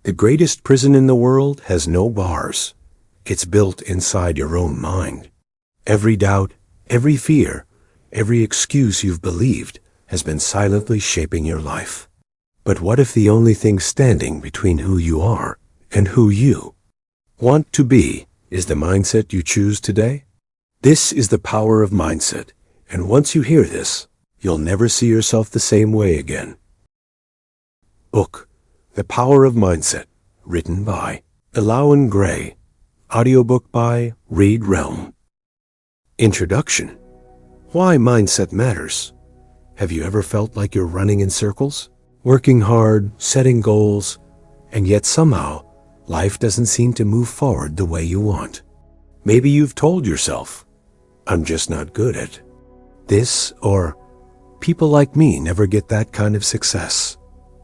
The greatest prison in the world has no bars. It's built inside your own mind. Every doubt, every fear, every excuse you've believed has been silently shaping your life. But what if the only thing standing between who you are and who you want to be is the mindset you choose today? This is the power of mindset, and once you hear this, you'll never see yourself the same way again. Book, The Power of Mindset, written by Elowen Grey. Audiobook by Reprogram. Introduction. Why mindset matters. Have you ever felt like you're running in circles, working hard, setting goals, and yet somehow life doesn't seem to move forward the way you want? Maybe you've told yourself, I'm just not good at this, or people like me never get that kind of success.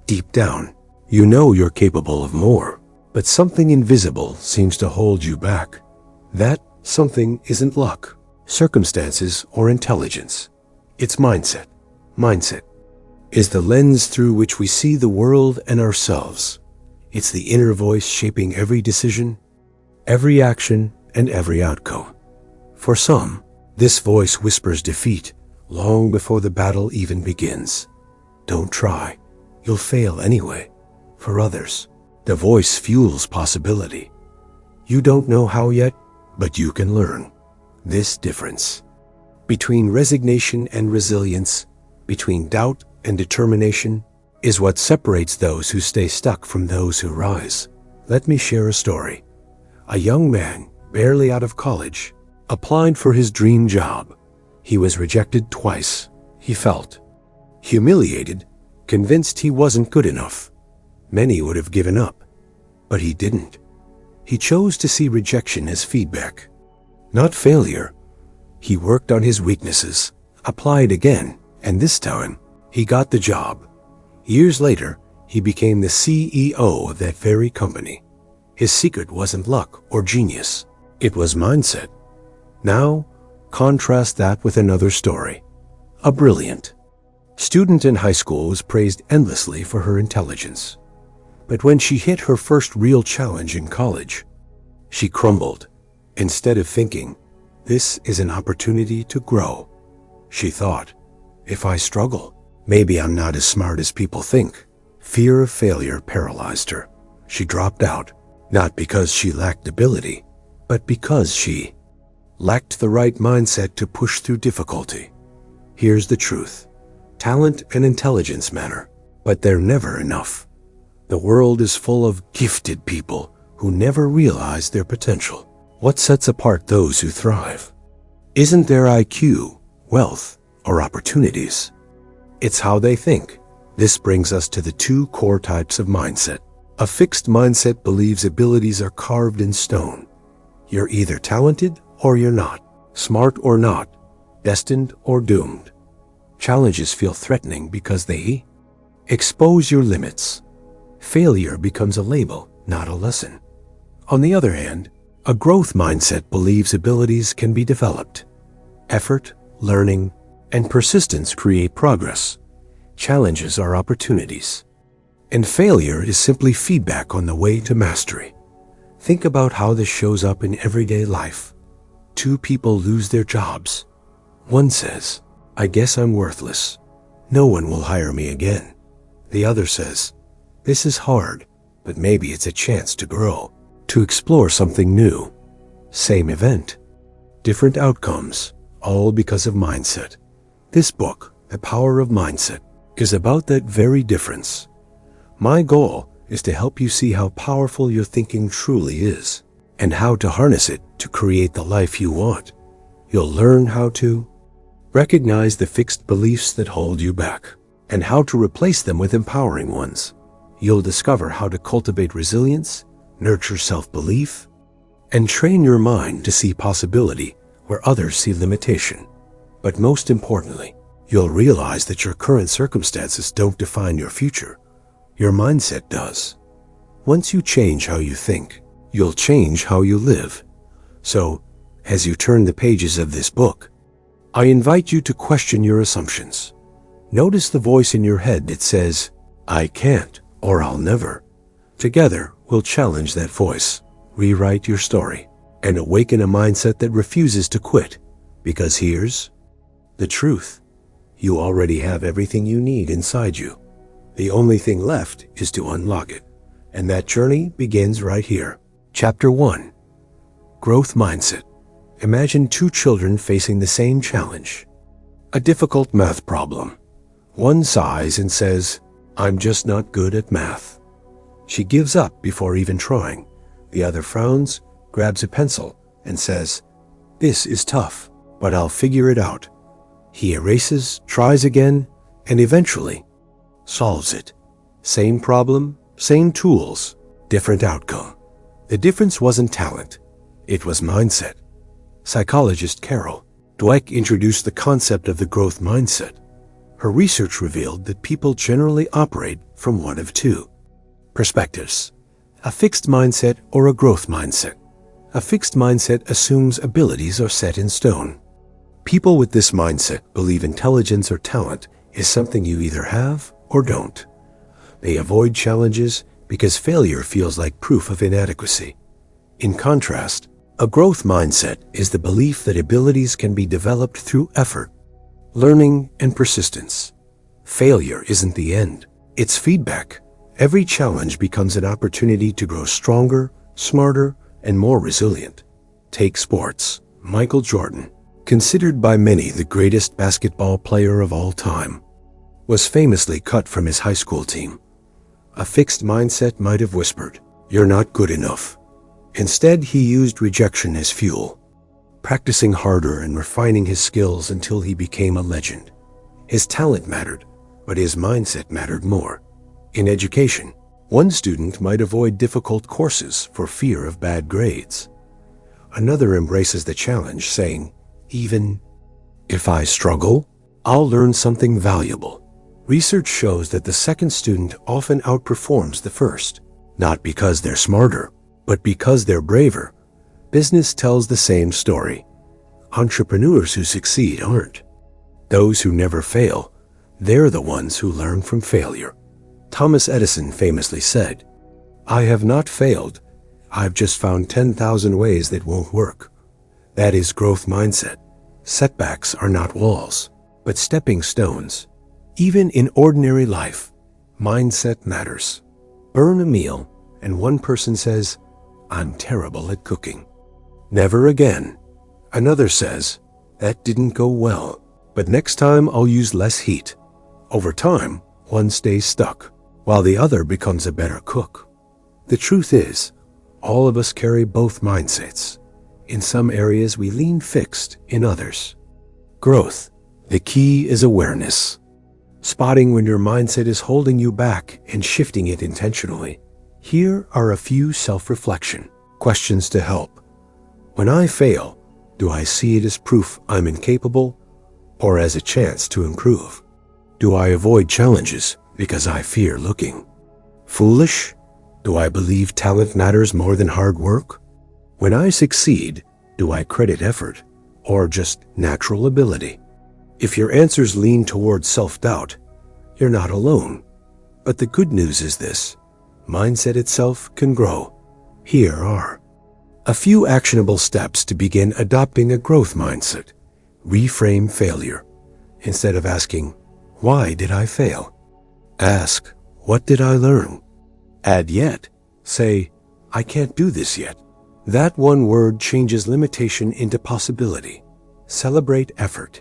Deep down, you know you're capable of more, but something invisible seems to hold you back. That something isn't luck, circumstances, or intelligence. It's mindset. Mindset is the lens through which we see the world and ourselves. It's the inner voice shaping every decision, every action, and every outcome. For some, this voice whispers defeat long before the battle even begins. Don't try. You'll fail anyway. For others, the voice fuels possibility. You don't know how yet, but you can learn. This difference between resignation and resilience, between doubt and determination, is what separates those who stay stuck from those who rise. Let me share a story. A young man, barely out of college, applied for his dream job. He was rejected twice. He felt humiliated, convinced he wasn't good enough. Many would have given up, but he didn't. He chose to see rejection as feedback, not failure. He worked on his weaknesses, applied again, and this time, he got the job. Years later, he became the CEO of that very company. His secret wasn't luck or genius. It was mindset. Now, contrast that with another story. A brilliant student in high school was praised endlessly for her intelligence. But when she hit her first real challenge in college, she crumbled. Instead of thinking, this is an opportunity to grow, she thought, if I struggle, maybe I'm not as smart as people think. Fear of failure paralyzed her. She dropped out, not because she lacked ability, but because she lacked the right mindset to push through difficulty. Here's the truth. Talent and intelligence matter, but they're never enough. The world is full of gifted people who never realize their potential. What sets apart those who thrive isn't their IQ, wealth, or opportunities. It's how they think. This brings us to the two core types of mindset. A fixed mindset believes abilities are carved in stone. You're either talented or you're not, smart or not, destined or doomed. Challenges feel threatening because they expose your limits. Failure becomes a label, not a lesson. On the other hand, a growth mindset believes abilities can be developed. Effort, learning, and persistence create progress. Challenges are opportunities. And failure is simply feedback on the way to mastery. Think about how this shows up in everyday life. Two people lose their jobs. One says, I guess I'm worthless. No one will hire me again. The other says, this is hard, but maybe it's a chance to grow, to explore something new. Same event, different outcomes, all because of mindset. This book, The Power of Mindset, is about that very difference. My goal is to help you see how powerful your thinking truly is, and how to harness it to create the life you want. You'll learn how to recognize the fixed beliefs that hold you back, and how to replace them with empowering ones. You'll discover how to cultivate resilience, nurture self-belief, and train your mind to see possibility where others see limitation. But most importantly, you'll realize that your current circumstances don't define your future. Your mindset does. Once you change how you think, you'll change how you live. So, as you turn the pages of this book, I invite you to question your assumptions. Notice the voice in your head that says, I can't, or I'll never. Together, we'll challenge that voice, rewrite your story, and awaken a mindset that refuses to quit. Because here's the truth. You already have everything you need inside you. The only thing left is to unlock it. And that journey begins right here. Chapter 1. Growth Mindset. Imagine two children facing the same challenge. A difficult math problem. One sighs and says, "I'm just not good at math." She gives up before even trying. The other frowns, grabs a pencil, and says, "This is tough, but I'll figure it out." He erases, tries again, and eventually solves it. Same problem, same tools, different outcome. The difference wasn't talent. It was mindset. Psychologist Carol Dweck introduced the concept of the growth mindset. Her research revealed that people generally operate from one of two perspectives: a fixed mindset or a growth mindset. A fixed mindset assumes abilities are set in stone. People with this mindset believe intelligence or talent is something you either have or don't. They avoid challenges because failure feels like proof of inadequacy. In contrast, a growth mindset is the belief that abilities can be developed through effort, learning, and persistence. Failure isn't the end. It's feedback. Every challenge becomes an opportunity to grow stronger, smarter, and more resilient. Take sports. Michael Jordan, considered by many the greatest basketball player of all time, was famously cut from his high school team. A fixed mindset might have whispered, "You're not good enough." Instead, he used rejection as fuel, practicing harder and refining his skills until he became a legend. His talent mattered, but his mindset mattered more. In education, one student might avoid difficult courses for fear of bad grades. Another embraces the challenge, saying, "Even if I struggle, I'll learn something valuable." Research shows that the second student often outperforms the first, not because they're smarter, but because they're braver. Business tells the same story. Entrepreneurs who succeed aren't those who never fail. They're the ones who learn from failure. Thomas Edison famously said, "I have not failed. I've just found 10,000 ways that won't work." That is growth mindset. Setbacks are not walls, but stepping stones. Even in ordinary life, mindset matters. Burn a meal, and one person says, "I'm terrible at cooking." "Never again." Another says, "That didn't go well, but next time I'll use less heat." Over time, one stays stuck, while the other becomes a better cook. The truth is, all of us carry both mindsets. In some areas we lean fixed, in others growth. The key is awareness. Spotting when your mindset is holding you back and shifting it intentionally. Here are a few self-reflection questions to help. When I fail, do I see it as proof I'm incapable or as a chance to improve? Do I avoid challenges because I fear looking foolish? Do I believe talent matters more than hard work? When I succeed, do I credit effort or just natural ability? If your answers lean towards self-doubt, you're not alone. But the good news is this: mindset itself can grow. Here are a few actionable steps to begin adopting a growth mindset. Reframe failure. Instead of asking, "Why did I fail?" ask, "What did I learn?" Add yet. Say, "I can't do this yet." That one word changes limitation into possibility. Celebrate effort.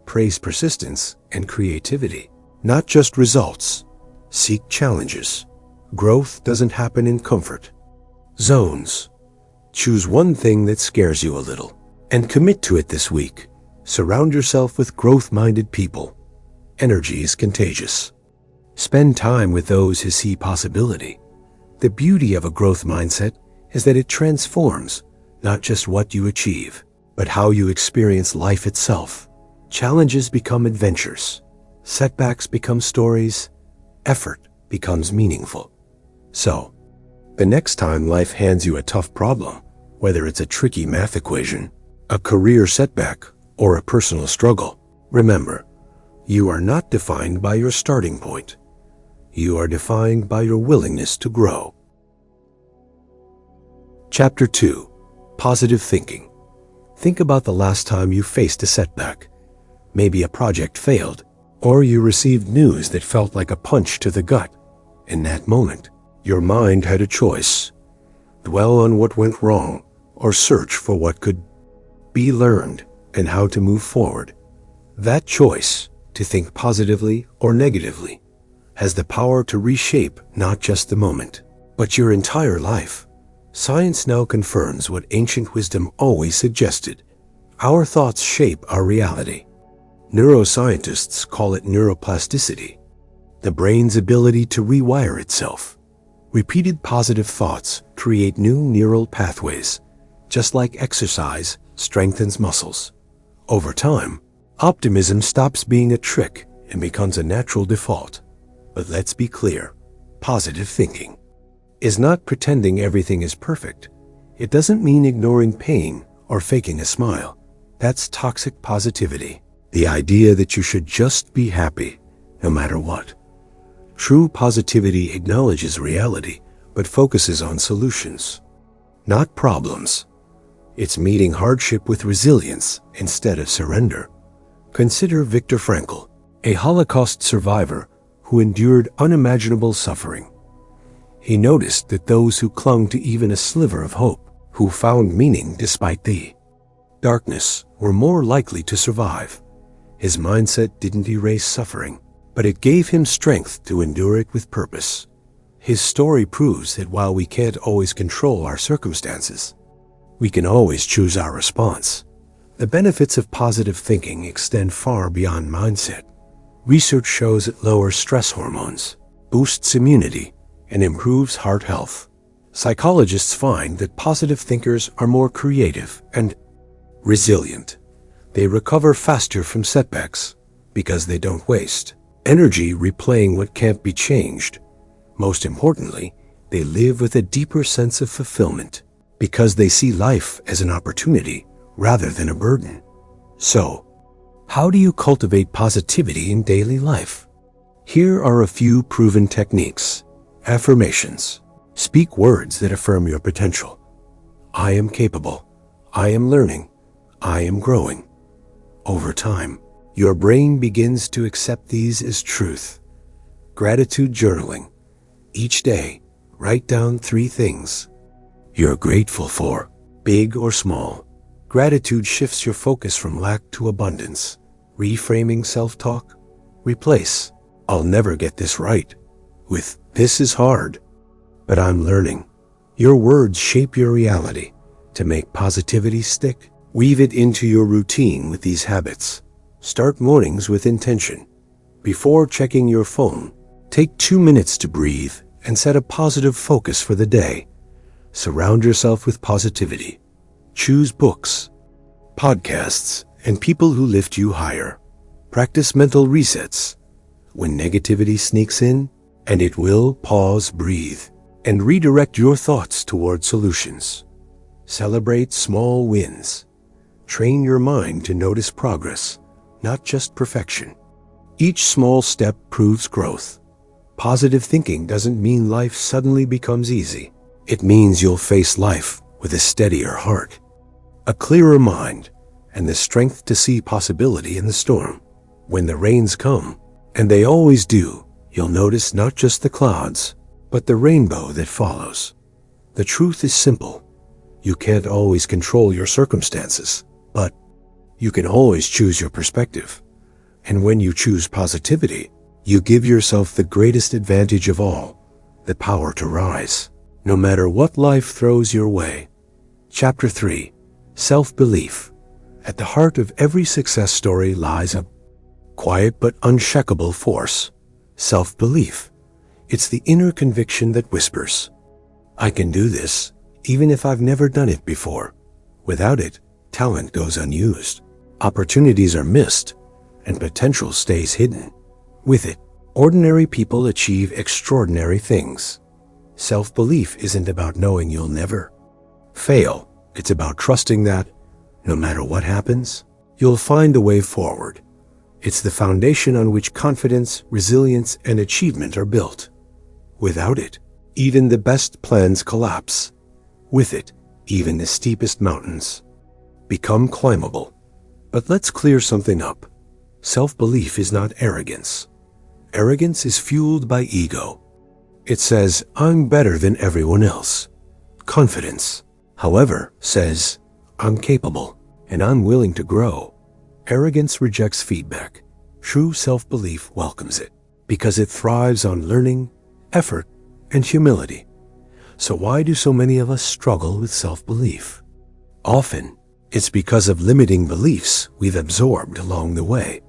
Praise persistence and creativity, not just results. Seek challenges. Growth doesn't happen in comfort zones. Choose one thing that scares you a little and commit to it this week. Surround yourself with growth-minded people. Energy is contagious. Spend time with those who see possibility. The beauty of a growth mindset is that it transforms not just what you achieve, but how you experience life itself. Challenges become adventures. Setbacks become stories. Effort becomes meaningful. So, the next time life hands you a tough problem, whether it's a tricky math equation, a career setback, or a personal struggle, remember, you are not defined by your starting point. You are defined by your willingness to grow. Chapter 2. Positive Thinking. Think about the last time you faced a setback. Maybe a project failed, or you received news that felt like a punch to the gut. In that moment, your mind had a choice: dwell on what went wrong, or search for what could be learned and how to move forward. That choice, to think positively or negatively, has the power to reshape not just the moment, but your entire life. Science now confirms what ancient wisdom always suggested: our thoughts shape our reality. Neuroscientists call it neuroplasticity, the brain's ability to rewire itself. Repeated positive thoughts create new neural pathways, just like exercise strengthens muscles. Over time, optimism stops being a trick and becomes a natural default. But let's be clear, positive thinking is not pretending everything is perfect. It doesn't mean ignoring pain or faking a smile. That's toxic positivity, the idea that you should just be happy no matter what. True positivity acknowledges reality, but focuses on solutions, not problems. It's meeting hardship with resilience instead of surrender. Consider Viktor Frankl, a Holocaust survivor who endured unimaginable suffering. He noticed that those who clung to even a sliver of hope, who found meaning despite the darkness, were more likely to survive. His mindset didn't erase suffering, but it gave him strength to endure it with purpose. His story proves that while we can't always control our circumstances, we can always choose our response. The benefits of positive thinking extend far beyond mindset. Research shows it lowers stress hormones, boosts immunity, and improves heart health. Psychologists find that positive thinkers are more creative and resilient. They recover faster from setbacks because they don't waste energy replaying what can't be changed. Most importantly, they live with a deeper sense of fulfillment because they see life as an opportunity rather than a burden. So, how do you cultivate positivity in daily life? Here are a few proven techniques. Affirmations. Speak words that affirm your potential. I am capable. I am learning. I am growing. Over time, your brain begins to accept these as truth. Gratitude journaling. Each day, write down 3 things you're grateful for, big or small. Gratitude shifts your focus from lack to abundance. Reframing self-talk. Replace "I'll never get this right" with "This is hard, but I'm learning." Your words shape your reality. To make positivity stick, weave it into your routine with these habits. Start mornings with intention. Before checking your phone, take 2 minutes to breathe and set a positive focus for the day. Surround yourself with positivity. Choose books, podcasts, and people who lift you higher. Practice mental resets. When negativity sneaks in, and it will, pause, breathe, and redirect your thoughts toward solutions. Celebrate small wins. Train your mind to notice progress, not just perfection. Each small step proves growth. Positive thinking doesn't mean life suddenly becomes easy. It means you'll face life with a steadier heart, a clearer mind, and the strength to see possibility in the storm. When the rains come, and they always do, you'll notice not just the clouds, but the rainbow that follows. The truth is simple. You can't always control your circumstances, but you can always choose your perspective. And when you choose positivity, you give yourself the greatest advantage of all, the power to rise, no matter what life throws your way. Chapter 3. Self-belief. At the heart of every success story lies a quiet but unshakable force: self-belief. It's the inner conviction that whispers, "I can do this, even if I've never done it before." Without it, talent goes unused, opportunities are missed, and potential stays hidden. With it, ordinary people achieve extraordinary things. Self-belief isn't about knowing you'll never fail. It's about trusting that, no matter what happens, you'll find a way forward. It's the foundation on which confidence, resilience, and achievement are built. Without it, even the best plans collapse. With it, even the steepest mountains become climbable. But let's clear something up. Self-belief is not arrogance. Arrogance is fueled by ego. It says, I'm better than everyone else. Confidence, however, says, I'm capable and I'm willing to grow. Arrogance rejects feedback. True self-belief welcomes it because it thrives on learning, effort, and humility. So why do so many of us struggle with self-belief? Often, it's because of limiting beliefs we've absorbed along the way.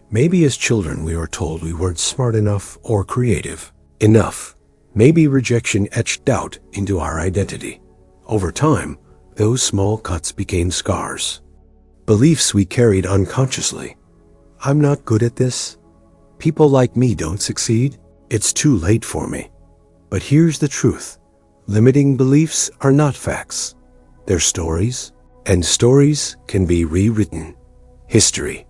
Maybe as children we were told we weren't smart enough or creative enough. Maybe rejection etched doubt into our identity. Over time, those small cuts became scars. Beliefs we carried unconsciously. I'm not good at this. People like me don't succeed. It's too late for me. But here's the truth. Limiting beliefs are not facts. They're stories, and stories can be rewritten. History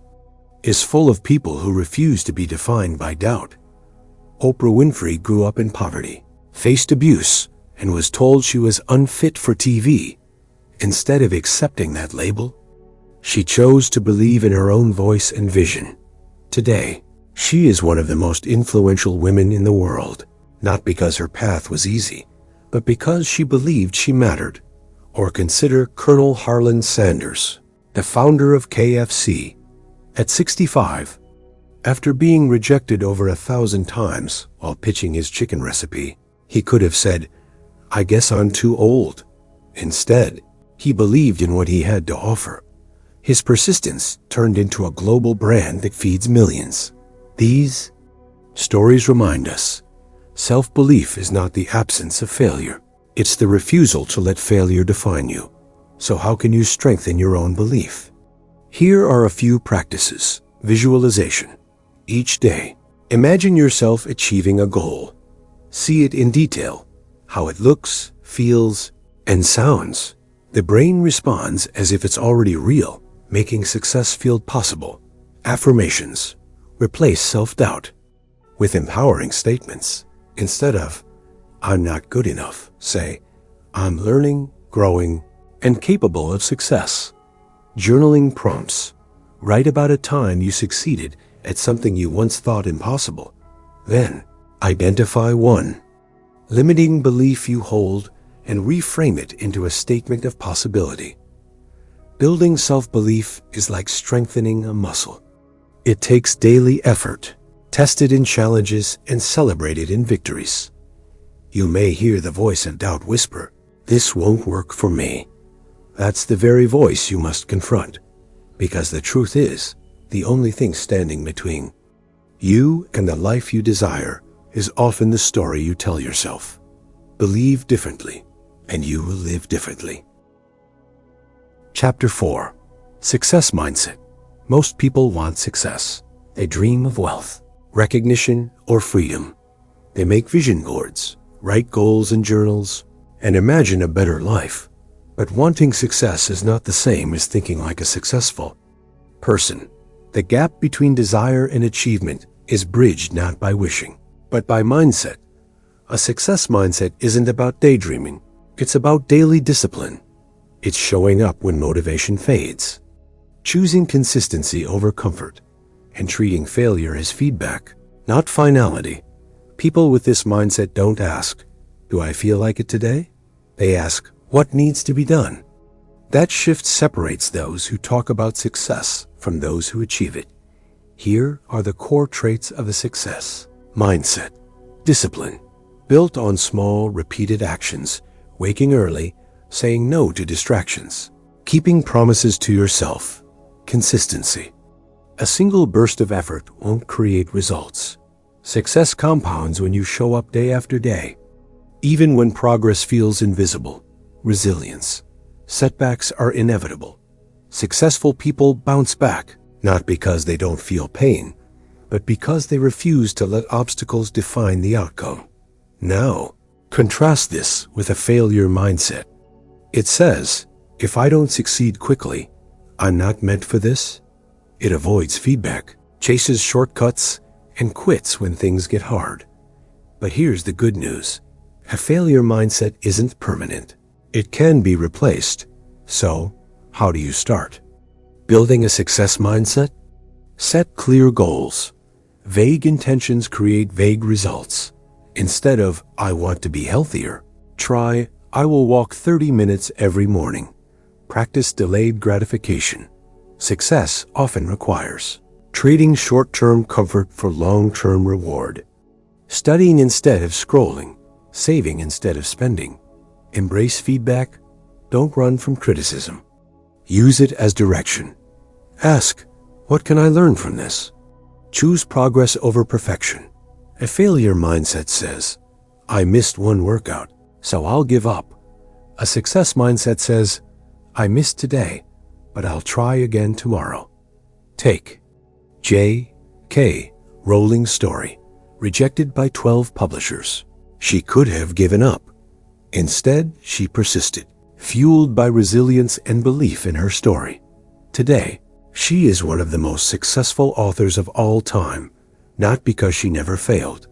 is full of people who refuse to be defined by doubt. Oprah Winfrey grew up in poverty, faced abuse, and was told she was unfit for TV. Instead of accepting that label, she chose to believe in her own voice and vision. Today, she is one of the most influential women in the world, not because her path was easy, but because she believed she mattered. Or consider Colonel Harlan Sanders, the founder of KFC. At 65, after being rejected over 1,000 times while pitching his chicken recipe, he could have said, I guess I'm too old. Instead, he believed in what he had to offer. His persistence turned into a global brand that feeds millions. These stories remind us, self-belief is not the absence of failure. It's the refusal to let failure define you. So how can you strengthen your own belief? Here are a few practices. Visualization. Each day, imagine yourself achieving a goal. See it in detail, how it looks, feels, and sounds. The brain responds as if it's already real, making success feel possible. Affirmations. Replace self-doubt with empowering statements. Instead of, I'm not good enough, say, I'm learning, growing, and capable of success. Journaling prompts. Write about a time you succeeded at something you once thought impossible. Then, identify one limiting belief you hold and reframe it into a statement of possibility. Building self-belief is like strengthening a muscle. It takes daily effort, tested in challenges and celebrated in victories. You may hear the voice of doubt whisper, this won't work for me. That's the very voice you must confront, because the truth is, the only thing standing between you and the life you desire is often the story you tell yourself. Believe differently, and you will live differently. Chapter 4. Success Mindset. Most people want success. They dream of wealth, recognition, or freedom. They make vision boards, write goals in journals, and imagine a better life. But wanting success is not the same as thinking like a successful person. The gap between desire and achievement is bridged not by wishing, but by mindset. A success mindset isn't about daydreaming. It's about daily discipline. It's showing up when motivation fades, choosing consistency over comfort, and treating failure as feedback, not finality. People with this mindset don't ask, do I feel like it today? They ask, what needs to be done? That shift separates those who talk about success from those who achieve it. Here are the core traits of a success mindset. Discipline, built on small, repeated actions, waking early, saying no to distractions, keeping promises to yourself. Consistency. A single burst of effort won't create results. Success compounds when you show up day after day, even when progress feels invisible. Resilience. Setbacks are inevitable. Successful people bounce back, not because they don't feel pain, but because they refuse to let obstacles define the outcome. Now, contrast this with a failure mindset. It says, if I don't succeed quickly, I'm not meant for this. It avoids feedback, chases shortcuts, and quits when things get hard. But here's the good news. A failure mindset isn't permanent. It can be replaced. So, how do you start? Building a success mindset? Set clear goals. Vague intentions create vague results. Instead of, I want to be healthier, try, I will walk 30 minutes every morning. Practice delayed gratification. Success often requires trading short-term comfort for long-term reward. Studying instead of scrolling. Saving instead of spending. Embrace feedback. Don't run from criticism. Use it as direction. Ask, what can I learn from this? Choose progress over perfection. A failure mindset says, I missed one workout, so I'll give up. A success mindset says, I missed today, but I'll try again tomorrow. Take J.K. Rowling's story, rejected by 12 publishers. She could have given up. Instead, she persisted, fueled by resilience and belief in her story. Today, she is one of the most successful authors of all time, not because she never failed,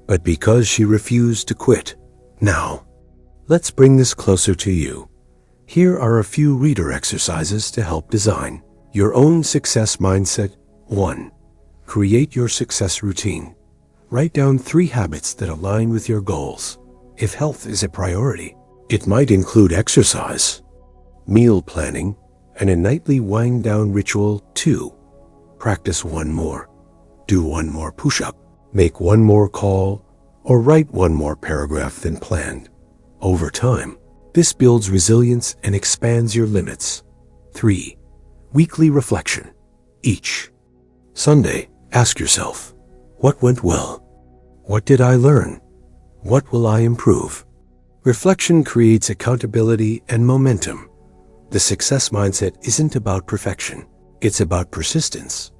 but because she refused to quit. Now, let's bring this closer to you. Here are a few reader exercises to help design your own success mindset. 1. Create your success routine. Write down 3 habits that align with your goals. If health is a priority, it might include exercise, meal planning, and a nightly wind-down ritual. 2. Practice one more. Do one more push-up, make one more call, or write one more paragraph than planned. Over time, this builds resilience and expands your limits. 3. Weekly reflection. Each Sunday, ask yourself, what went well? What did I learn? What will I improve? Reflection creates accountability and momentum. The success mindset isn't about perfection. It's about persistence.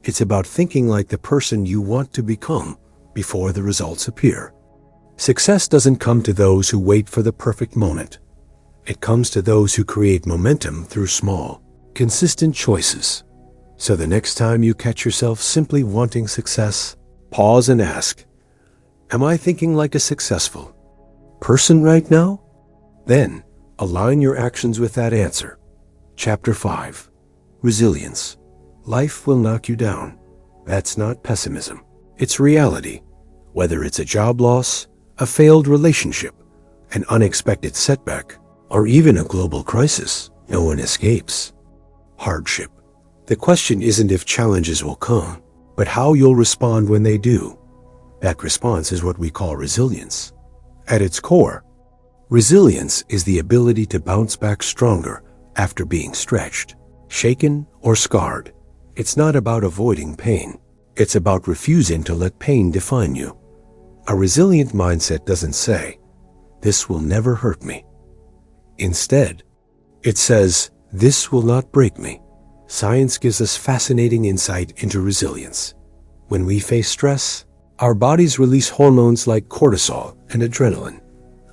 It's about thinking like the person you want to become before the results appear. Success doesn't come to those who wait for the perfect moment. It comes to those who create momentum through small, consistent choices. So the next time you catch yourself simply wanting success, pause and ask, am I thinking like a successful person right now? Then, align your actions with that answer. Chapter 5. Resilience. Life will knock you down. That's not pessimism. It's reality. Whether it's a job loss, a failed relationship, an unexpected setback, or even a global crisis, no one escapes hardship. The question isn't if challenges will come, but how you'll respond when they do. That response is what we call resilience. At its core, resilience is the ability to bounce back stronger after being stretched, shaken, or scarred. It's not about avoiding pain. It's about refusing to let pain define you. A resilient mindset doesn't say, this will never hurt me. Instead, it says, this will not break me. Science gives us fascinating insight into resilience. When we face stress, our bodies release hormones like cortisol and adrenaline,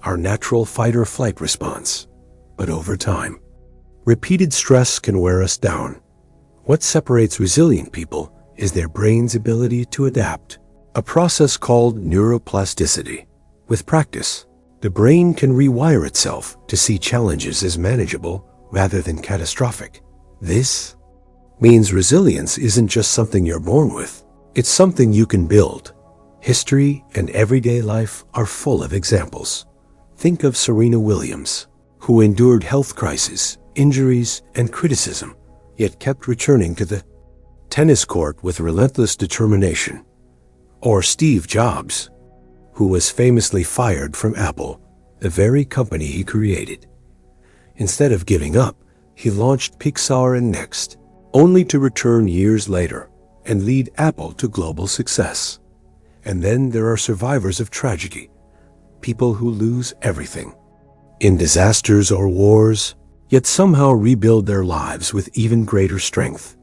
our natural fight-or-flight response. But over time, repeated stress can wear us down. What separates resilient people is their brain's ability to adapt, a process called neuroplasticity. With practice, the brain can rewire itself to see challenges as manageable rather than catastrophic. This means resilience isn't just something you're born with. It's something you can build. History and everyday life are full of examples. Think of Serena Williams, who endured health crises, injuries, and criticism, yet kept returning to the tennis court with relentless determination. Or Steve Jobs, who was famously fired from Apple, the very company he created. Instead of giving up, he launched Pixar and Next, only to return years later and lead Apple to global success. And then there are survivors of tragedy, people who lose everything in disasters or wars, yet somehow rebuild their lives with even greater strength.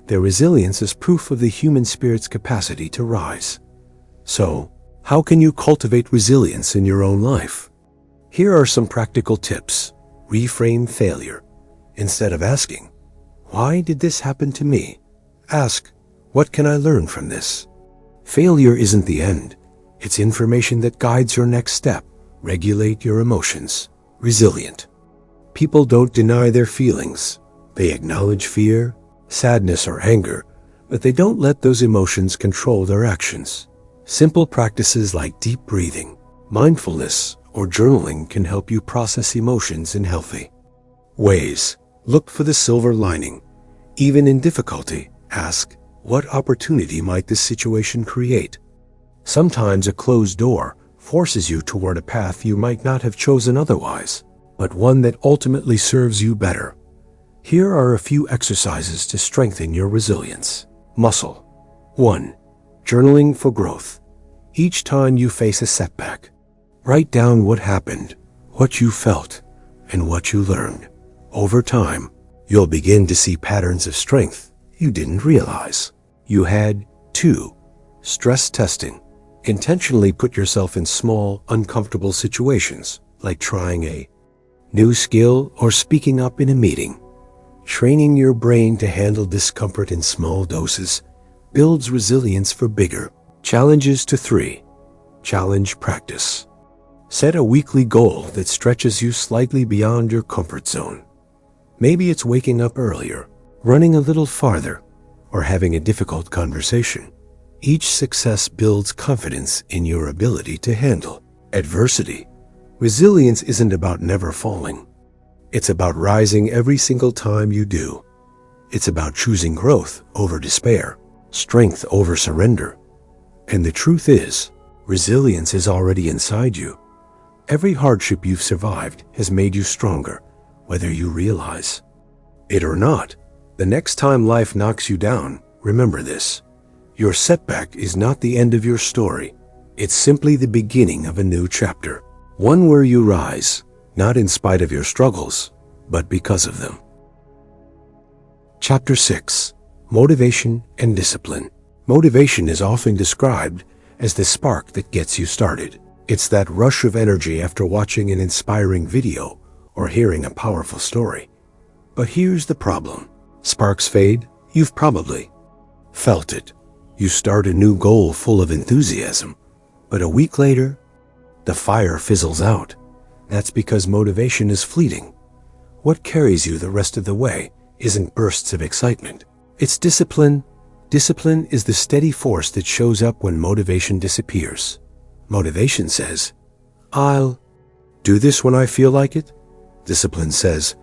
Their resilience is proof of the human spirit's capacity to rise. So, how can you cultivate resilience in your own life? Here are some practical tips. Reframe failure. Instead of asking, why did this happen to me? Ask, what can I learn from this? Failure isn't the end. It's information that guides your next step. Regulate your emotions. Resilient. People don't deny their feelings. They acknowledge fear, sadness, or anger, but they don't let those emotions control their actions. Simple practices like deep breathing, mindfulness, or journaling can help you process emotions in healthy ways. Look for the silver lining. Even in difficulty, ask, what opportunity might this situation create? Sometimes a closed door forces you toward a path you might not have chosen otherwise, but one that ultimately serves you better. Here are a few exercises to strengthen your resilience. Muscle. 1. Journaling for growth. Each time you face a setback, write down what happened, what you felt, and what you learned. Over time, you'll begin to see patterns of strength you didn't realize you had. 2. Stress testing. Intentionally put yourself in small, uncomfortable situations, like trying a new skill or speaking up in a meeting. Training your brain to handle discomfort in small doses builds resilience for bigger challenges. 3. Challenge practice. Set a weekly goal that stretches you slightly beyond your comfort zone. Maybe it's waking up earlier, running a little farther, or having a difficult conversation. Each success builds confidence in your ability to handle adversity. Resilience isn't about never falling. It's about rising every single time you do. It's about choosing growth over despair, strength over surrender. And the truth is, resilience is already inside you. Every hardship you've survived has made you stronger, whether you realize it or not. The next time life knocks you down, remember this. Your setback is not the end of your story. It's simply the beginning of a new chapter. One where you rise, not in spite of your struggles, but because of them. Chapter 6. Motivation and Discipline. Motivation is often described as the spark that gets you started. It's that rush of energy after watching an inspiring video or hearing a powerful story. But here's the problem. Sparks fade. You've probably felt it. You start a new goal full of enthusiasm, but a week later, the fire fizzles out. That's because motivation is fleeting. What carries you the rest of the way isn't bursts of excitement. It's discipline. Discipline is the steady force that shows up when motivation disappears. Motivation says, I'll do this when I feel like it. Discipline says,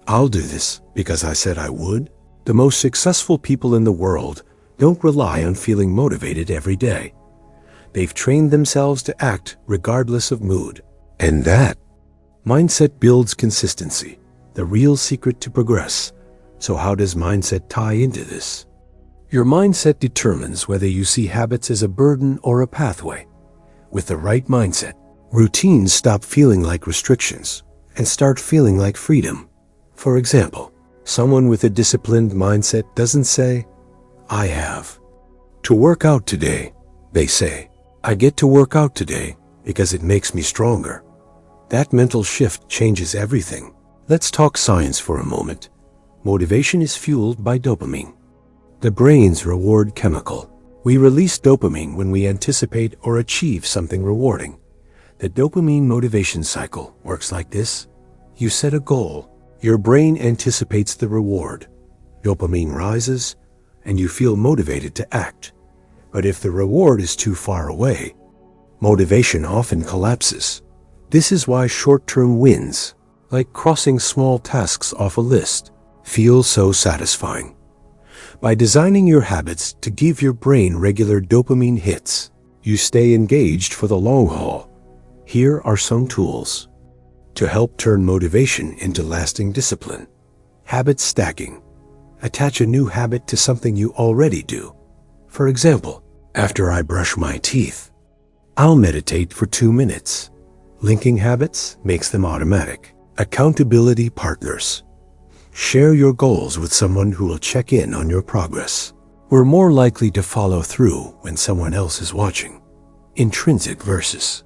I'll do this because I said I would. The most successful people in the world don't rely on feeling motivated every day. They've trained themselves to act regardless of mood. And that mindset builds consistency, the real secret to progress. So how does mindset tie into this? Your mindset determines whether you see habits as a burden or a pathway. With the right mindset, routines stop feeling like restrictions and start feeling like freedom. For example, someone with a disciplined mindset doesn't say, I have to work out today. They say, I get to work out today because it makes me stronger. That mental shift changes everything. Let's talk science for a moment. Motivation is fueled by dopamine, the brain's reward chemical. We release dopamine when we anticipate or achieve something rewarding. The dopamine motivation cycle works like this. You set a goal. Your brain anticipates the reward. Dopamine rises, and you feel motivated to act. But if the reward is too far away, motivation often collapses. This is why short-term wins, like crossing small tasks off a list, feel so satisfying. By designing your habits to give your brain regular dopamine hits, you stay engaged for the long haul. Here are some tools to help turn motivation into lasting discipline. Habit stacking. Attach a new habit to something you already do. For example, after I brush my teeth, I'll meditate for 2 minutes. Linking habits makes them automatic. Accountability partners. Share your goals with someone who will check in on your progress. We're more likely to follow through when someone else is watching. Intrinsic versus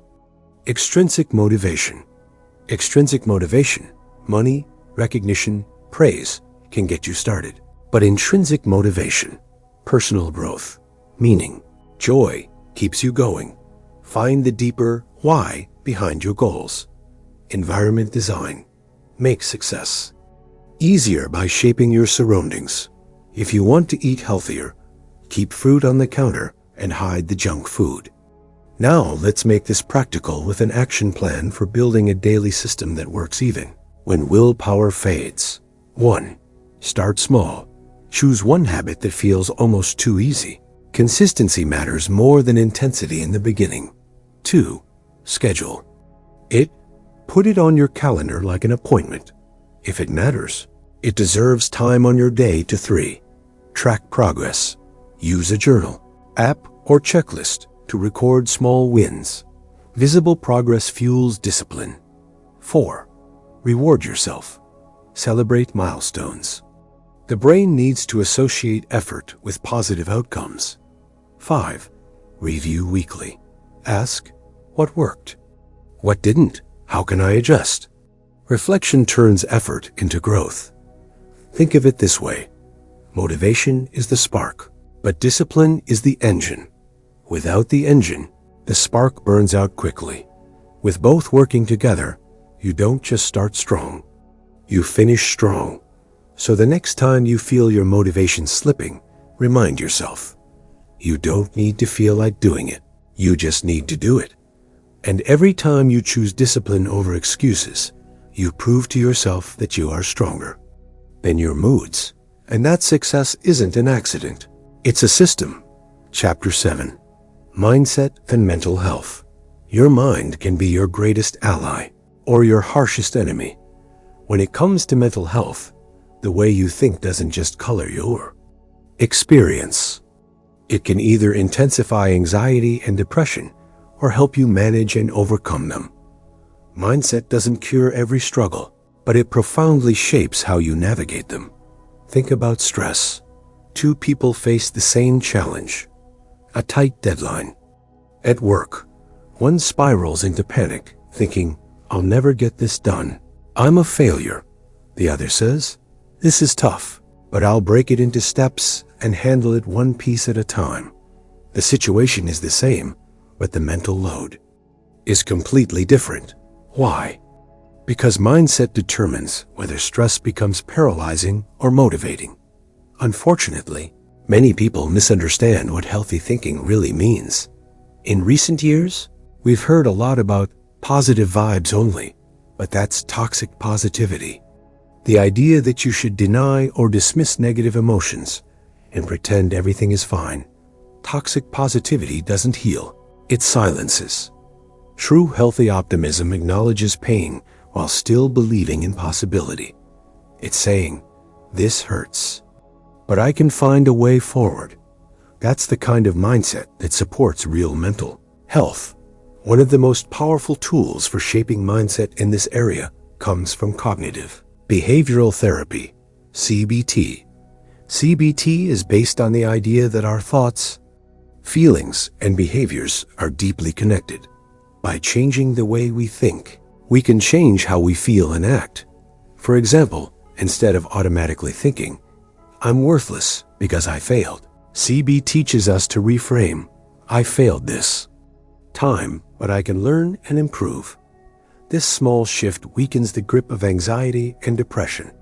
extrinsic motivation. Extrinsic motivation, money, recognition, praise, can get you started. But intrinsic motivation, personal growth, meaning, joy, keeps you going. Find the deeper why behind your goals. Environment design. make success easier by shaping your surroundings. If you want to eat healthier, keep fruit on the counter and hide the junk food. Now let's make this practical with an action plan for building a daily system that works even when willpower fades. 1. Start small. Choose one habit that feels almost too easy. Consistency matters more than intensity in the beginning. 2. Schedule it. Put it on your calendar like an appointment. If it matters, it deserves time on your day. 3. Track progress. Use a journal, app, or checklist to record small wins. Visible progress fuels discipline. 4. Reward yourself. Celebrate milestones. The brain needs to associate effort with positive outcomes. 5. Review weekly. Ask, what worked? What didn't? How can I adjust? Reflection turns effort into growth. Think of it this way. Motivation is the spark, but discipline is the engine. Without the engine, the spark burns out quickly. With both working together, you don't just start strong, you finish strong. So the next time you feel your motivation slipping, remind yourself, you don't need to feel like doing it. You just need to do it. And every time you choose discipline over excuses, you prove to yourself that you are stronger than your moods. And that success isn't an accident. It's a system. Chapter 7. Mindset and Mental Health. Your mind can be your greatest ally or your harshest enemy. When it comes to mental health, the way you think doesn't just color your experience. It can either intensify anxiety and depression or help you manage and overcome them. Mindset doesn't cure every struggle, but it profoundly shapes how you navigate them. Think about stress. 2 people face the same challenge, a tight deadline. At work, one spirals into panic, thinking, I'll never get this done. I'm a failure. The other says, this is tough, but I'll break it into steps and handle it one piece at a time. The situation is the same, but the mental load is completely different. Why? Because mindset determines whether stress becomes paralyzing or motivating. Unfortunately, many people misunderstand what healthy thinking really means. In recent years, we've heard a lot about positive vibes only, but that's toxic positivity. The idea that you should deny or dismiss negative emotions and pretend everything is fine. Toxic positivity doesn't heal, it silences. True healthy optimism acknowledges pain while still believing in possibility. It's saying, this hurts, but I can find a way forward. That's the kind of mindset that supports real mental health. One of the most powerful tools for shaping mindset in this area comes from cognitive behavioral therapy, CBT. CBT is based on the idea that our thoughts, feelings, and behaviors are deeply connected. By changing the way we think, we can change how we feel and act. For example, instead of automatically thinking, I'm worthless because I failed, CB teaches us to reframe, I failed this time, but I can learn and improve. This small shift weakens the grip of anxiety and depression,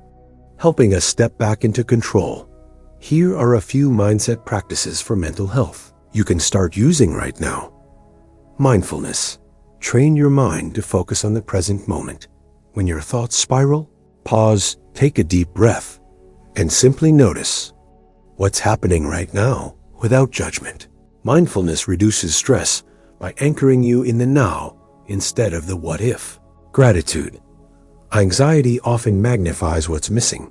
helping us step back into control. Here are a few mindset practices for mental health you can start using right now. Mindfulness. Train your mind to focus on the present moment. When your thoughts spiral, pause, take a deep breath, and simply notice what's happening right now without judgment. Mindfulness reduces stress by anchoring you in the now instead of the what if. Gratitude. Anxiety often magnifies what's missing,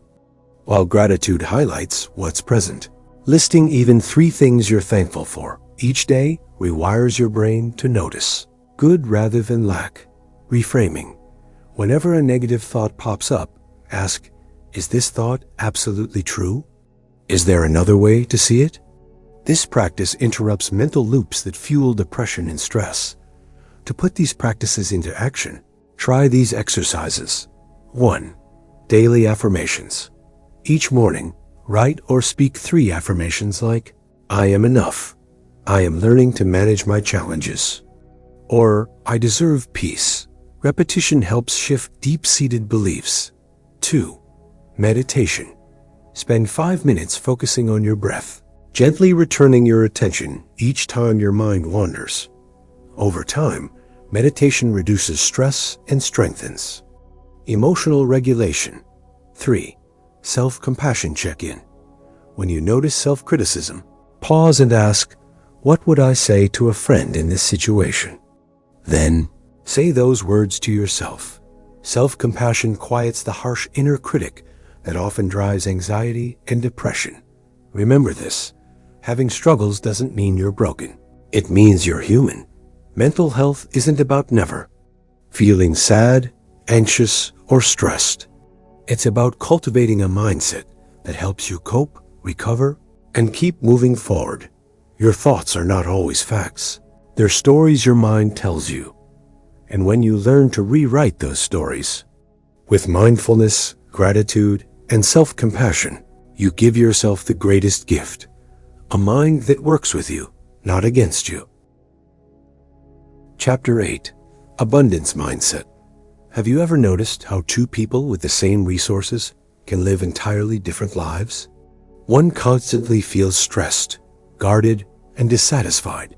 while gratitude highlights what's present. Listing even 3 things you're thankful for each day rewires your brain to notice good rather than lack. Reframing. Whenever a negative thought pops up, ask, is this thought absolutely true? Is there another way to see it? This practice interrupts mental loops that fuel depression and stress. To put these practices into action, try these exercises. 1. Daily affirmations. Each morning, write or speak 3 affirmations like, I am enough, I am learning to manage my challenges, or I deserve peace. Repetition helps shift deep-seated beliefs 2. Meditation. Spend 5 minutes focusing on your breath, gently returning your attention each time your mind wanders. Over time, meditation reduces stress and strengthens. Emotional regulation. 3. Self-compassion check-in. When you notice self-criticism, pause and ask, what would I say to a friend in this situation? Then, say those words to yourself. Self-compassion quiets the harsh inner critic that often drives anxiety and depression. Remember this. Having struggles doesn't mean you're broken. It means you're human. Mental health isn't about never feeling sad, anxious, or stressed. It's about cultivating a mindset that helps you cope, recover, and keep moving forward. Your thoughts are not always facts. They're stories your mind tells you. And when you learn to rewrite those stories with mindfulness, gratitude, and self-compassion, you give yourself the greatest gift, a mind that works with you, not against you. Chapter 8. Abundance Mindset. Have you ever noticed how two people with the same resources can live entirely different lives? One constantly feels stressed, guarded, and dissatisfied,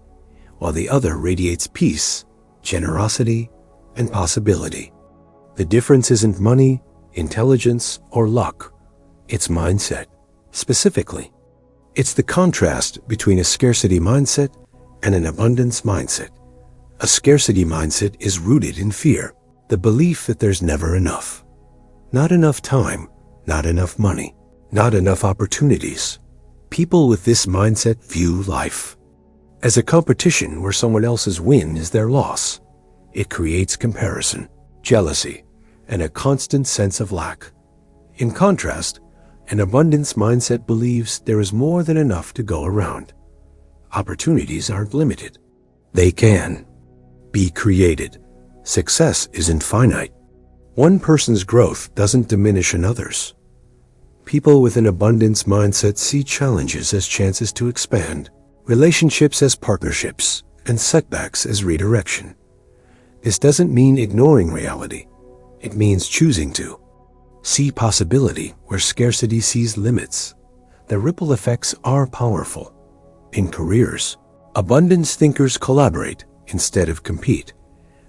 while the other radiates peace, generosity, and possibility. The difference isn't money, intelligence, or luck. It's mindset. Specifically, it's the contrast between a scarcity mindset and an abundance mindset. A scarcity mindset is rooted in fear, the belief that there's never enough. Not enough time, not enough money, not enough opportunities. People with this mindset view life as a competition where someone else's win is their loss. It creates comparison, jealousy, and a constant sense of lack. In contrast, an abundance mindset believes there is more than enough to go around. Opportunities aren't limited. They can be created. Success isn't finite. One person's growth doesn't diminish another's. People with an abundance mindset see challenges as chances to expand, relationships as partnerships, and setbacks as redirection. This doesn't mean ignoring reality. It means choosing to see possibility where scarcity sees limits. The ripple effects are powerful. In careers, abundance thinkers collaborate instead of compete.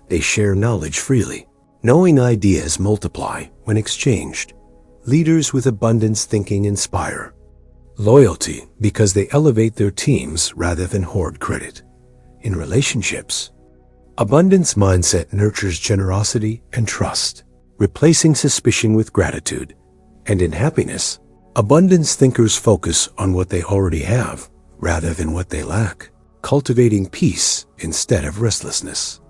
They share knowledge freely. Knowing ideas multiply when exchanged. Leaders with abundance thinking inspire loyalty because they elevate their teams rather than hoard credit. In relationships, abundance mindset nurtures generosity and trust, replacing suspicion with gratitude. And in happiness, abundance thinkers focus on what they already have rather than what they lack, cultivating peace instead of restlessness.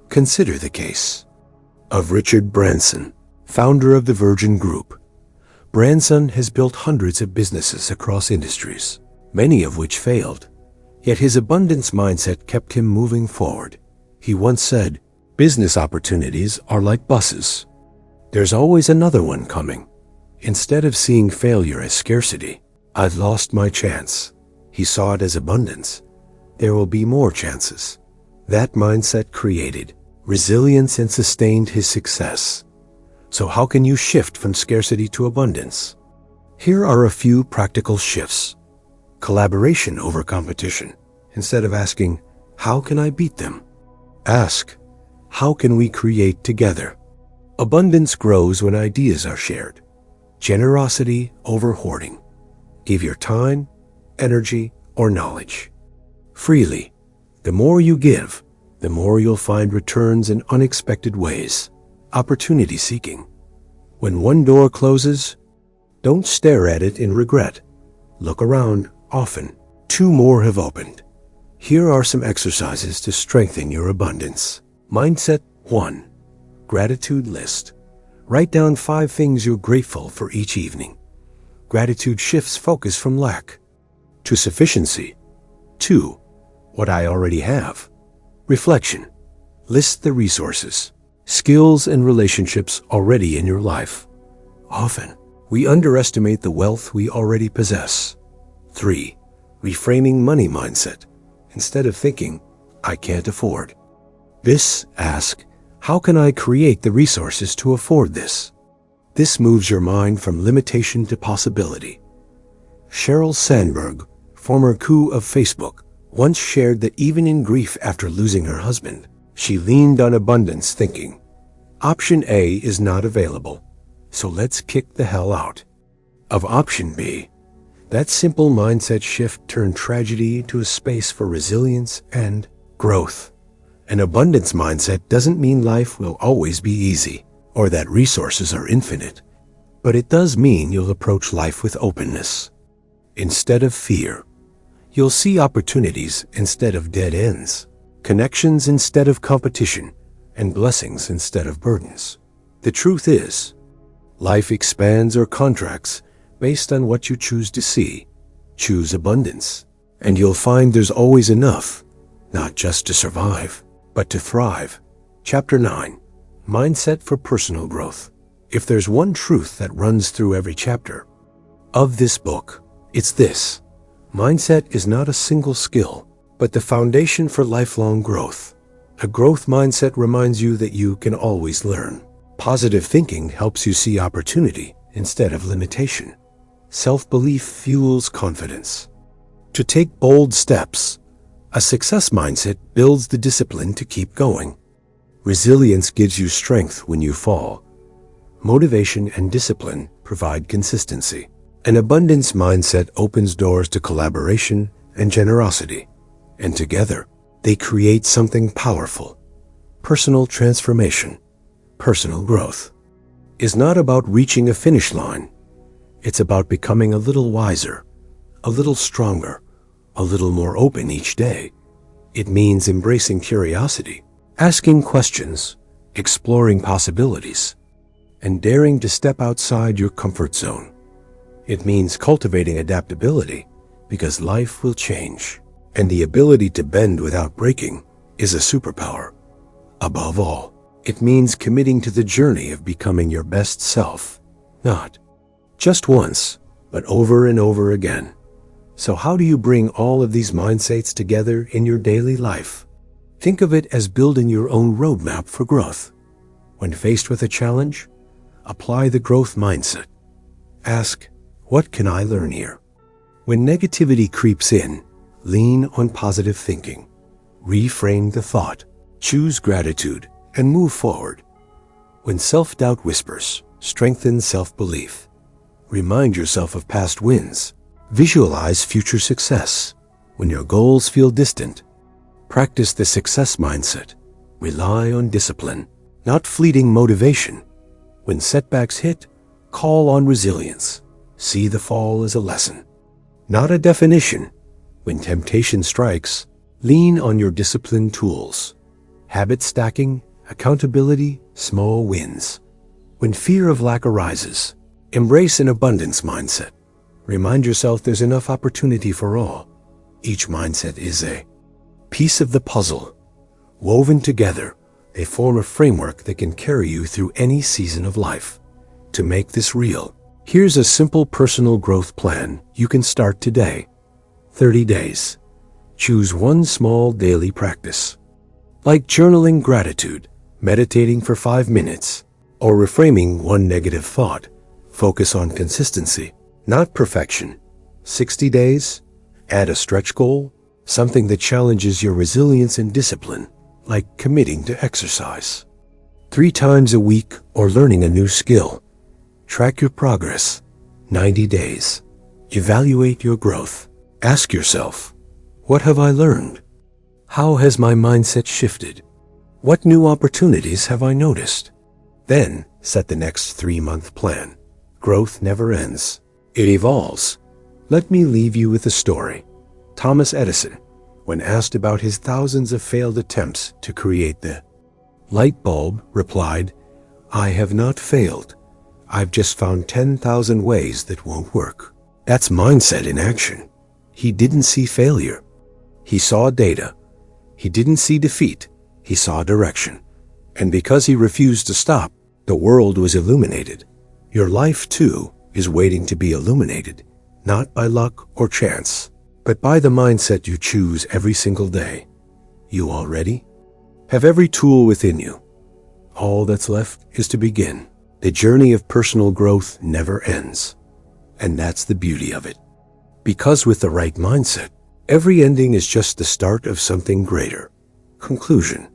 Consider the case of Richard Branson, founder of the Virgin Group. Branson has built hundreds of businesses across industries, many of which failed. Yet his abundance mindset kept him moving forward. He once said, "Business opportunities are like buses. There's always another one coming." Instead of seeing failure as scarcity, "I've lost my chance," he saw it as abundance. There will be more chances. That mindset created resilience and sustained his success. So how can you shift from scarcity to abundance? Here are a few practical shifts. Collaboration over competition. Instead of asking, "How can I beat them?" ask, "How can we create together?" Abundance grows when ideas are shared. Generosity over hoarding. Give your time, energy, or knowledge freely. The more you give, the more you'll find returns in unexpected ways. Opportunity seeking. When one door closes, don't stare at it in regret. Look around often. 2 more have opened. Here are some exercises to strengthen your abundance. Mindset 1. Gratitude list. Write down 5 things you're grateful for each evening. Gratitude shifts focus from lack to sufficiency. 2. What I already have. Reflection. List the resources, skills, and relationships already in your life. Often, we underestimate the wealth we already possess. 3. Reframing money mindset. Instead of thinking, "I can't afford this," ask, "How can I create the resources to afford this?" This moves your mind from limitation to possibility. Sheryl Sandberg, former CEO of Facebook, once shared that even in grief after losing her husband, she leaned on abundance thinking, option A is not available, so let's kick the hell out of option B. That simple mindset shift turned tragedy into a space for resilience and growth. An abundance mindset doesn't mean life will always be easy or that resources are infinite, but it does mean you'll approach life with openness instead of fear. You'll see opportunities instead of dead ends, connections instead of competition, and blessings instead of burdens. The truth is, life expands or contracts based on what you choose to see. Choose abundance, and you'll find there's always enough, not just to survive, but to thrive. Chapter 9. Mindset for Personal Growth. If there's one truth that runs through every chapter of this book, it's this. Mindset is not a single skill, but the foundation for lifelong growth. A growth mindset reminds you that you can always learn. Positive thinking helps you see opportunity instead of limitation. Self-belief fuels confidence to take bold steps. A success mindset builds the discipline to keep going. Resilience gives you strength when you fall. Motivation and discipline provide consistency. An abundance mindset opens doors to collaboration and generosity, and together they create something powerful. Personal transformation, personal growth, is not about reaching a finish line. It's about becoming a little wiser, a little stronger, a little more open each day. It means embracing curiosity, asking questions, exploring possibilities, and daring to step outside your comfort zone. It means cultivating adaptability because life will change, and the ability to bend without breaking is a superpower. Above all, it means committing to the journey of becoming your best self, not just once, but over and over again. So how do you bring all of these mindsets together in your daily life? Think of it as building your own roadmap for growth. When faced with a challenge, apply the growth mindset. Ask, what can I learn here? When negativity creeps in, lean on positive thinking. Reframe the thought, choose gratitude, and move forward. When self-doubt whispers, strengthen self-belief. Remind yourself of past wins. Visualize future success. When your goals feel distant, practice the success mindset. Rely on discipline, not fleeting motivation. When setbacks hit, call on resilience. See the fall as a lesson, not a definition. When temptation strikes, lean on your discipline tools. Habit stacking, accountability, small wins. When fear of lack arises, embrace an abundance mindset. Remind yourself there's enough opportunity for all. Each mindset is a piece of the puzzle. Woven together, they form a framework that can carry you through any season of life. To make this real, here's a simple personal growth plan you can start today. 30 days. Choose one small daily practice, like journaling gratitude, meditating for 5 minutes, or reframing one negative thought. Focus on consistency, not perfection. 60 days. Add a stretch goal, something that challenges your resilience and discipline, like committing to exercise 3 times a week or learning a new skill. Track your progress. 90 days. Evaluate your growth. Ask yourself, what have I learned? How has my mindset shifted? What new opportunities have I noticed? Then set the next 3-month plan. Growth never ends. It evolves. Let me leave you with a story. Thomas Edison, when asked about his thousands of failed attempts to create the light bulb, replied, "I have not failed. I've just found 10,000 ways that won't work." That's mindset in action. He didn't see failure. He saw data. He didn't see defeat. He saw direction. And because he refused to stop, the world was illuminated. Your life, too, is waiting to be illuminated, not by luck or chance, but by the mindset you choose every single day. You all ready? Have every tool within you. All that's left is to begin. The journey of personal growth never ends. And that's the beauty of it. Because with the right mindset, every ending is just the start of something greater. Conclusion: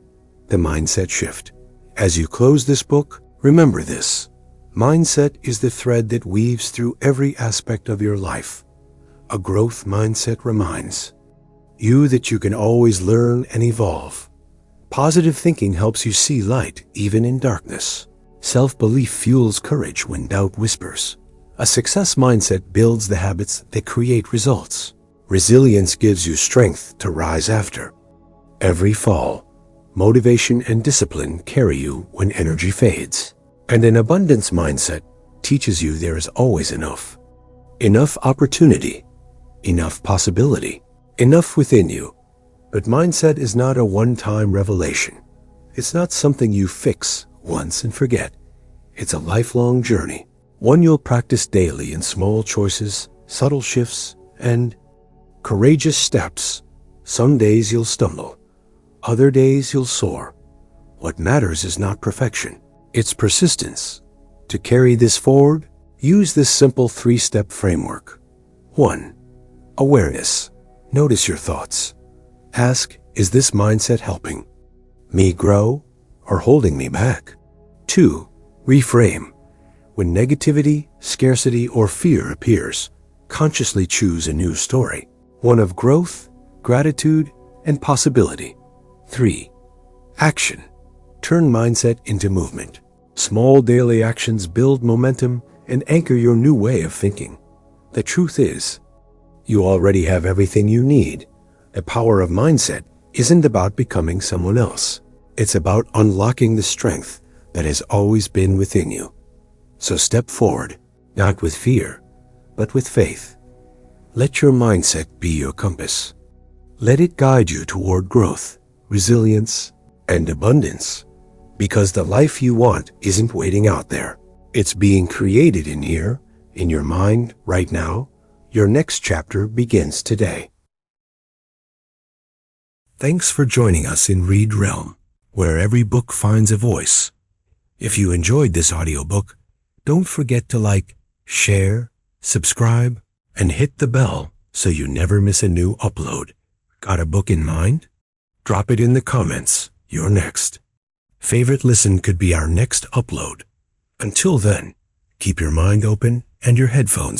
the mindset shift. As you close this book, remember this. Mindset is the thread that weaves through every aspect of your life. A growth mindset reminds you that you can always learn and evolve. Positive thinking helps you see light even in darkness. Self-belief fuels courage when doubt whispers. A success mindset builds the habits that create results. Resilience gives you strength to rise after every fall. Motivation and discipline carry you when energy fades. And an abundance mindset teaches you there is always enough. Enough opportunity, enough possibility, enough within you. But mindset is not a one-time revelation. It's not something you fix once and forget. It's a lifelong journey, one you'll practice daily in small choices, subtle shifts, and courageous steps. Some days you'll stumble, other days you'll soar. What matters is not perfection, it's persistence. To carry this forward, use this simple 3-step framework. 1. Awareness. Notice your thoughts. Ask, is this mindset helping me grow or holding me back? 2. Reframe. When negativity, scarcity, or fear appears, consciously choose a new story, one of growth, gratitude, and possibility. 3. Action. Turn mindset into movement. Small daily actions build momentum and anchor your new way of thinking. The truth is, you already have everything you need. The power of mindset isn't about becoming someone else. It's about unlocking the strength that has always been within you. So step forward, not with fear, but with faith. Let your mindset be your compass. Let it guide you toward growth, resilience, and abundance. Because the life you want isn't waiting out there. It's being created in here, in your mind, right now. Your next chapter begins today. Thanks for joining us in Read Realm, where every book finds a voice. If you enjoyed this audiobook, don't forget to like, share, subscribe, and hit the bell so you never miss a new upload. Got a book in mind? Drop it in the comments. You're next. Favorite listen could be our next upload. Until then, keep your mind open and your headphones